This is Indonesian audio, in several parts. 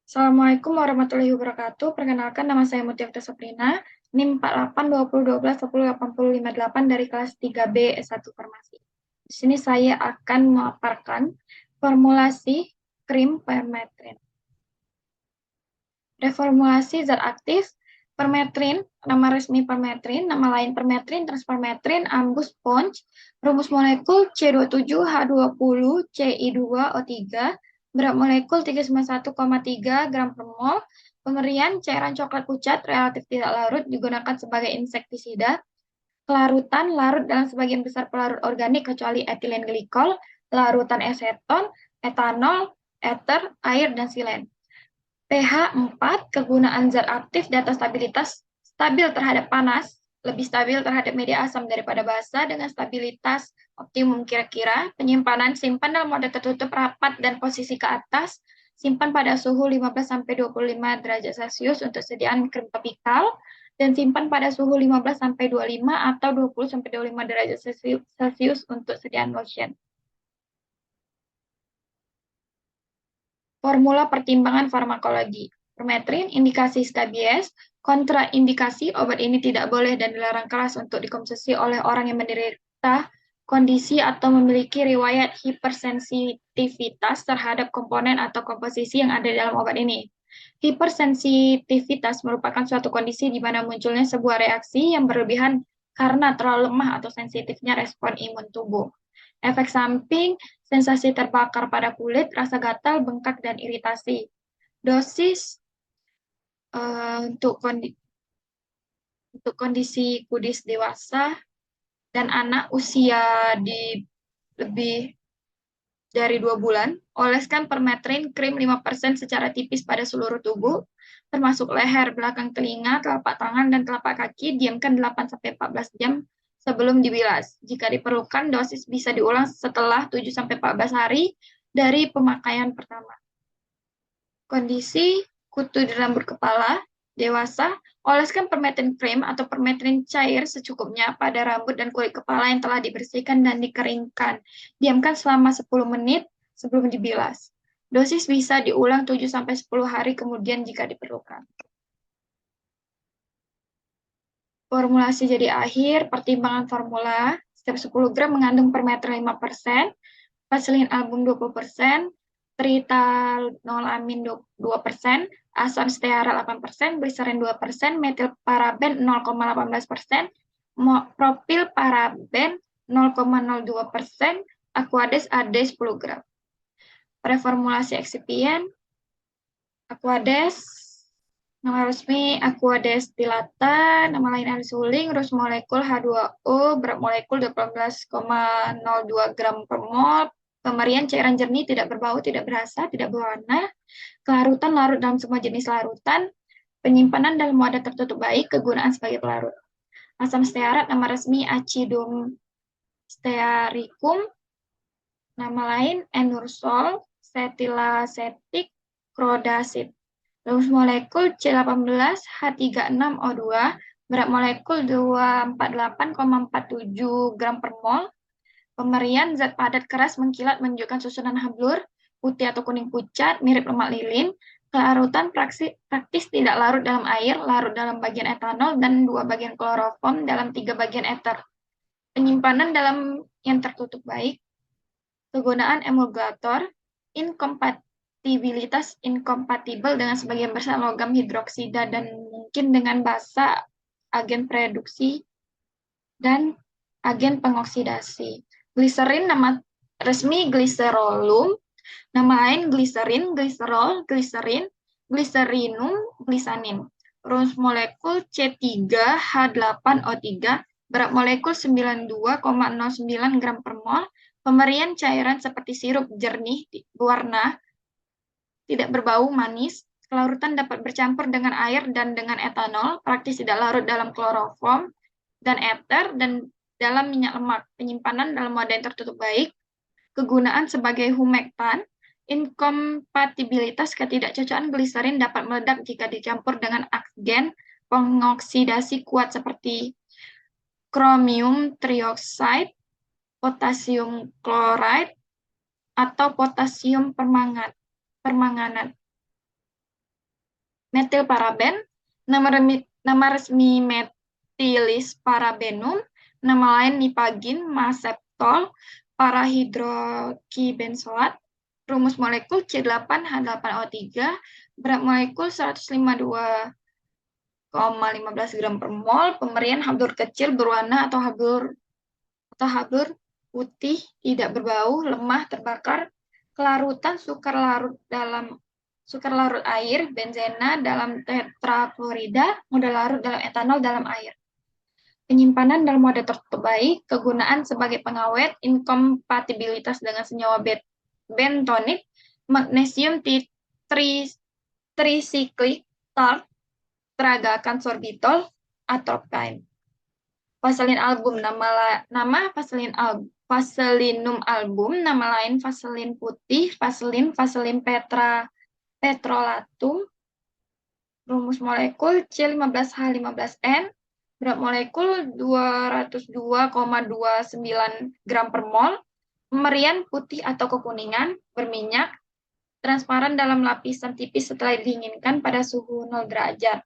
Assalamualaikum warahmatullahi wabarakatuh. Perkenalkan, nama saya Mutiara Sabrina, NIM 482012108058 dari kelas 3B S1 Farmasi. Di sini saya akan memaparkan formulasi krim permetrin. Reformulasi zat aktif permetrin, nama resmi permetrin, nama lain permetrin, transpermetrin, ambus sponge, rumus molekul C27H20Ci2O3, berat molekul 391,3 gram per mol, pemberian cairan coklat pucat relatif tidak larut digunakan sebagai insektisida, kelarutan larut dalam sebagian besar pelarut organik kecuali etilen glikol, larutan aseton, etanol, eter, air, dan silen. pH 4, kegunaan zat aktif data stabilitas stabil terhadap panas, lebih stabil terhadap media asam daripada basa dengan stabilitas optimum kira-kira, penyimpanan simpan dalam mode tertutup rapat dan posisi ke atas, simpan pada suhu 15-25 derajat Celcius untuk sediaan krim topikal, dan simpan pada suhu 15-25 atau 20-25 derajat Celcius untuk sediaan lotion. Formula pertimbangan farmakologi. Permetrin, indikasi skabies, kontraindikasi obat ini tidak boleh dan dilarang keras untuk dikonsumsi oleh orang yang menderita kondisi atau memiliki riwayat hipersensitivitas terhadap komponen atau komposisi yang ada dalam obat ini. Hipersensitivitas merupakan suatu kondisi di mana munculnya sebuah reaksi yang berlebihan karena terlalu lemah atau sensitifnya respon imun tubuh. Efek samping, sensasi terbakar pada kulit, rasa gatal, bengkak, dan iritasi. Dosis untuk kondisi kudis dewasa dan anak usia di lebih dari 2 bulan, oleskan permetrin krim 5% secara tipis pada seluruh tubuh, termasuk leher, belakang telinga, telapak tangan, dan telapak kaki, diamkan 8-14 jam sebelum dibilas. Jika diperlukan, dosis bisa diulang setelah 7-14 hari dari pemakaian pertama. Kondisi kutu di rambut kepala, dewasa, oleskan permetrin krim atau permetrin cair secukupnya pada rambut dan kulit kepala yang telah dibersihkan dan dikeringkan. Diamkan selama 10 menit sebelum dibilas. Dosis bisa diulang 7-10 hari kemudian jika diperlukan. Formulasi jadi akhir, pertimbangan formula, setiap 10 gram mengandung permetrin 5%, vaselin album 20%, tritanolamin 2%, asam stearat 8%, gliserin 2%, metil paraben 0,18%, propil paraben 0,02%, Aquades AD 10 gram. Reformulasi eksipien, Aquades, nama resmi Aquadestilata, nama lain Arsuling, rus molekul H2O, berat molekul 18,02 gram per mol, pemberian cairan jernih, tidak berbau, tidak berasa, tidak berwarna, kelarutan larut dalam semua jenis larutan, penyimpanan dalam wadah tertutup baik, kegunaan sebagai pelarut. Asam stearat, nama resmi Acidum stearicum, nama lain Enursol, setilacetic, Crodasid. Rumus molekul C18H36O2, berat molekul 248,47 gram per mol, pemberian zat padat keras mengkilat menunjukkan susunan hablur, putih atau kuning pucat, mirip lemak lilin, kelarutan praktis tidak larut dalam air, larut dalam bagian etanol, dan 2 bagian kloroform dalam 3 bagian eter. Penyimpanan dalam yang tertutup baik, kegunaan emulgator, inkompatibilitas inkompatibel dengan sebagian besar logam hidroksida dan mungkin dengan basa agen reduksi dan agen pengoksidasi. Gliserin nama resmi gliserolum, nama lain gliserin, gliserol, gliserin, gliserinum, glisanin. Rumus molekul C3H8O3, berat molekul 92,09 gram per mol, pemberian cairan seperti sirup jernih berwarna, tidak berbau, manis, kelarutan dapat bercampur dengan air dan dengan etanol, praktis tidak larut dalam kloroform dan eter, dan dalam minyak lemak, penyimpanan dalam wadah yang tertutup baik, kegunaan sebagai humektan, inkompatibilitas ketidakcocokan gliserin dapat meledak jika dicampur dengan agen pengoksidasi kuat seperti kromium trioxide, potasium kloride, atau potasium permanganat. metilparaben, nama resmi metilis parabenum, nama lain nipagin, maseptol, parahidrokibenzoat, rumus molekul C8H8O3, berat molekul 152,15 gram per mol, pemberian habur kecil berwarna atau habur putih, tidak berbau, lemah, terbakar, kelarutan sukar larut air, benzena dalam tetraklorida, mudah larut dalam etanol dalam air. Penyimpanan dalam mode tertutup baik, kegunaan sebagai pengawet, inkompatibilitas dengan senyawa bentonit, magnesium trisiklik tart, teragakan sorbitol, atropine. Vaselin album, nama Vaselinum album, nama lain vaselin putih, vaselin petrolatum, rumus molekul C15H15N, berat molekul 202,29 gram per mol, pemberian putih atau kekuningan, berminyak, transparan dalam lapisan tipis setelah didinginkan pada suhu 0 derajat.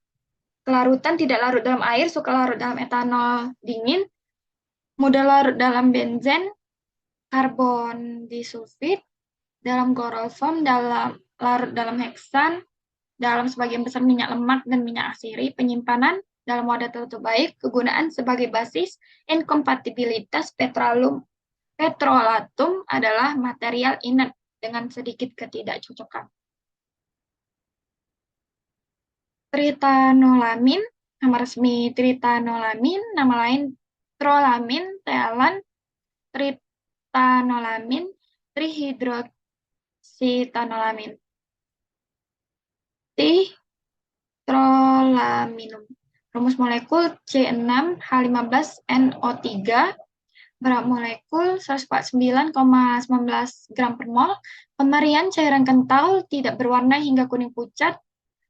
Kelarutan tidak larut dalam air, suka larut dalam etanol dingin, mudah larut dalam benzen, karbon disulfid, dalam kloroform, larut dalam heksan, dalam sebagian besar minyak lemak dan minyak asiri, penyimpanan dalam wadah tertutup baik, kegunaan sebagai basis, inkompatibilitas petrolatum adalah material inert dengan sedikit ketidakcocokan. Tritanolamin, nama resmi tritanolamin, nama lain trolamin, tealan, tritanolamin, trihidroksitanolamin. Trolaminum. Rumus molekul C6H15NO3, berat molekul 149,19 gram per mol, pemberian cairan kental, tidak berwarna hingga kuning pucat,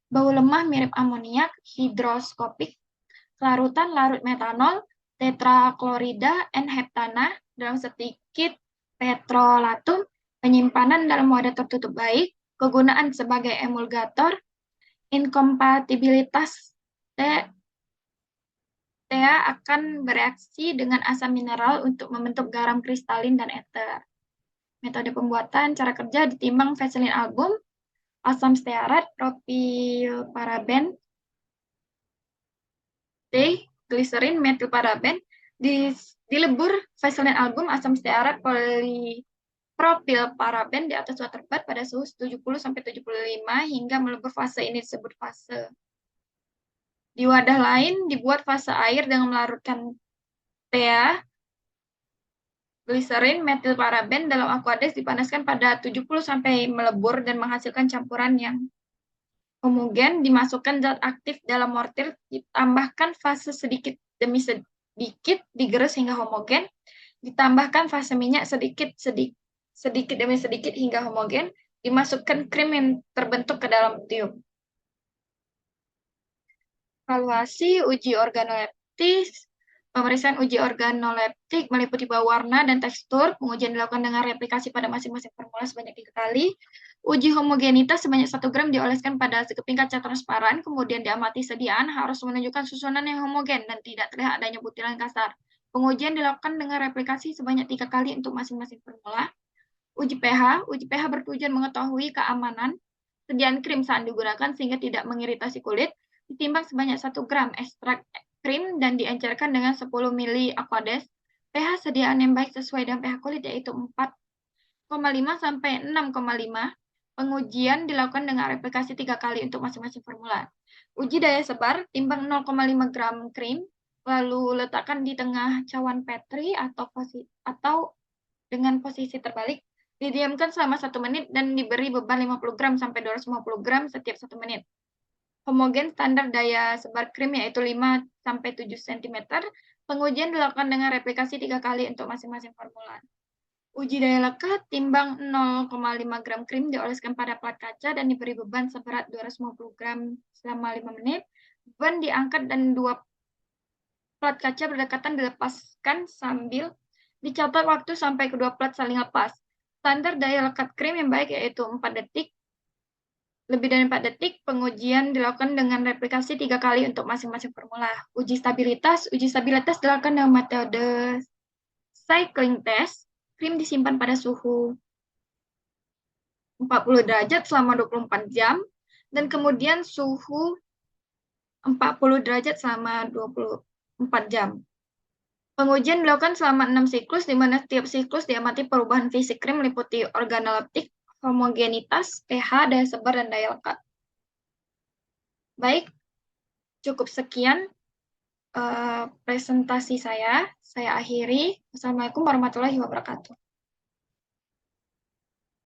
bau lemah mirip amoniak, hidroskopik, kelarutan larut metanol, tetraklorida N-heptana dalam sedikit petrolatum, penyimpanan dalam wadah tertutup baik, kegunaan sebagai emulgator, inkompatibilitas TEA akan bereaksi dengan asam mineral untuk membentuk garam kristalin dan eter. Metode pembuatan, cara kerja, ditimbang vaselin album, asam stearat, propilparaben, gliserin, metilparaben, dilebur vaselin album, asam stearat, propilparaben di atas water bath pada suhu 70-75 hingga melebur fase ini disebut fase. Di wadah lain dibuat fase air dengan melarutkan TEA, gliserin, metilparaben dalam aqueous dipanaskan pada 70 sampai melebur dan menghasilkan campuran yang homogen, dimasukkan zat aktif dalam mortir, ditambahkan fase sedikit demi sedikit, digerus hingga homogen, ditambahkan fase minyak sedikit demi sedikit hingga homogen, dimasukkan krim yang terbentuk ke dalam tiub. Evaluasi uji organoleptik. Pemeriksaan uji organoleptik meliputi bau, warna, dan tekstur. Pengujian dilakukan dengan replikasi pada masing-masing formula sebanyak 3 kali. Uji homogenitas sebanyak 1 gram dioleskan pada sekeping kaca transparan, kemudian diamati sediaan harus menunjukkan susunan yang homogen dan tidak terlihat adanya butiran kasar. Pengujian dilakukan dengan replikasi sebanyak 3 kali untuk masing-masing formula. Uji pH. Uji pH bertujuan mengetahui keamanan sediaan krim saat digunakan sehingga tidak mengiritasi kulit. Ditimbang sebanyak 1 gram ekstrak krim dan diencerkan dengan 10 ml aqueous. pH sediaan yang baik sesuai dengan pH kulit yaitu 4,5 sampai 6,5. Pengujian dilakukan dengan replikasi 3 kali untuk masing-masing formula. Uji daya sebar, timbang 0,5 gram krim, lalu letakkan di tengah cawan Petri atau dengan posisi terbalik. Didiamkan selama 1 menit dan diberi beban 50 gram sampai 250 gram setiap 1 menit. Homogen standar daya sebar krim yaitu 5-7 cm. Pengujian dilakukan dengan replikasi 3 kali untuk masing-masing formula. Uji daya lekat, timbang 0,5 gram krim dioleskan pada plat kaca dan diberi beban seberat 250 gram selama 5 menit. Beban diangkat dan 2 plat kaca berdekatan dilepaskan sambil dicatat waktu sampai kedua plat saling lepas. Standar daya lekat krim yang baik yaitu 4 detik. lebih dari 4 detik, pengujian dilakukan dengan replikasi 3 kali untuk masing-masing formula. Uji stabilitas dilakukan dengan metode cycling test. Krim disimpan pada suhu 40 derajat selama 24 jam, dan kemudian suhu 40 derajat selama 24 jam. Pengujian dilakukan selama 6 siklus, di mana setiap siklus diamati perubahan fisik krim meliputi organoleptik, homogenitas, pH, daya sebar, dan daya lekat. Baik, cukup sekian presentasi saya. Saya akhiri. Wassalamualaikum warahmatullahi wabarakatuh.